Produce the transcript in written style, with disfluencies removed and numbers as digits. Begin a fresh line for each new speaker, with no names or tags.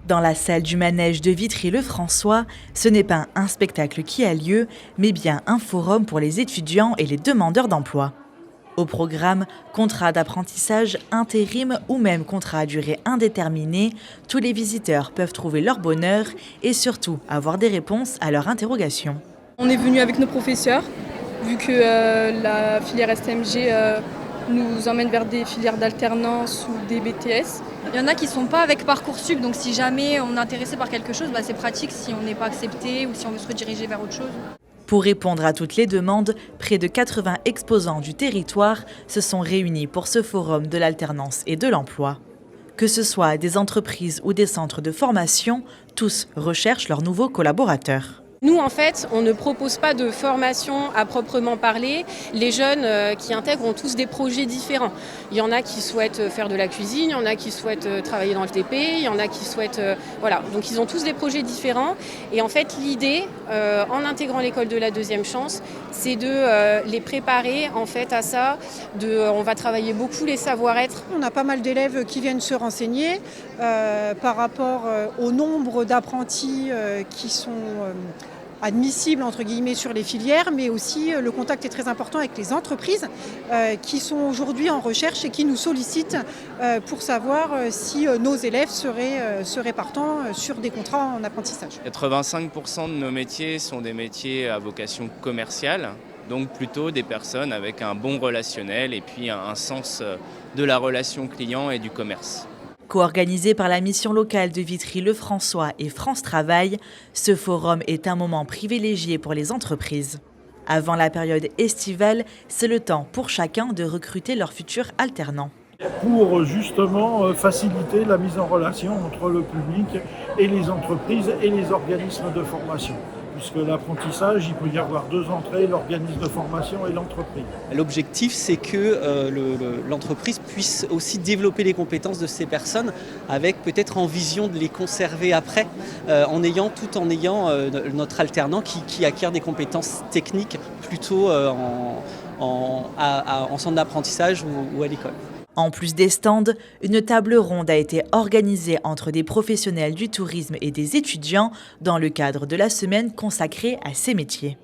Dans la salle du manège de Vitry-le-François, ce n'est pas un spectacle qui a lieu, mais bien un forum pour les étudiants et les demandeurs d'emploi. Au programme, contrat d'apprentissage, intérim ou même contrat à durée indéterminée, tous les visiteurs peuvent trouver leur bonheur et surtout avoir des réponses à leurs interrogations.
On est venu avec nos professeurs, vu que la filière STMG nous emmène vers des filières d'alternance ou des BTS.
Il y en a qui ne sont pas avec Parcoursup, donc si jamais on est intéressé par quelque chose, c'est pratique si on n'est pas accepté ou si on veut se rediriger vers autre chose.
Pour répondre à toutes les demandes, près de 80 exposants du territoire se sont réunis pour ce forum de l'alternance et de l'emploi. Que ce soit des entreprises ou des centres de formation, tous recherchent leurs nouveaux collaborateurs.
Nous, en fait, on ne propose pas de formation à proprement parler. Les jeunes qui intègrent ont tous des projets différents. Il y en a qui souhaitent faire de la cuisine, il y en a qui souhaitent travailler dans le TP, il y en a qui souhaitent... voilà, donc ils ont tous des projets différents. Et en fait, l'idée, en intégrant l'école de la deuxième chance, c'est de les préparer en fait à ça. On va travailler beaucoup les savoir-être.
On a pas mal d'élèves qui viennent se renseigner par rapport au nombre d'apprentis qui sont admissibles entre guillemets sur les filières, mais aussi le contact est très important avec les entreprises qui sont aujourd'hui en recherche et qui nous sollicitent pour savoir si nos élèves seraient partants sur des contrats en apprentissage.
85% de nos métiers sont des métiers à vocation commerciale, donc plutôt des personnes avec un bon relationnel et puis un sens de la relation client et du commerce.
Co-organisé par la mission locale de Vitry-le-François et France Travail, ce forum est un moment privilégié pour les entreprises. Avant la période estivale, c'est le temps pour chacun de recruter leurs futurs alternants.
Pour justement faciliter la mise en relation entre le public et les entreprises et les organismes de formation. Puisque l'apprentissage, il peut y avoir deux entrées, l'organisme de formation et l'entreprise.
L'objectif, c'est que l'entreprise puisse aussi développer les compétences de ces personnes avec peut-être en vision de les conserver après, tout en ayant notre alternant qui acquiert des compétences techniques plutôt en centre d'apprentissage ou à l'école.
En plus des stands, une table ronde a été organisée entre des professionnels du tourisme et des étudiants dans le cadre de la semaine consacrée à ces métiers.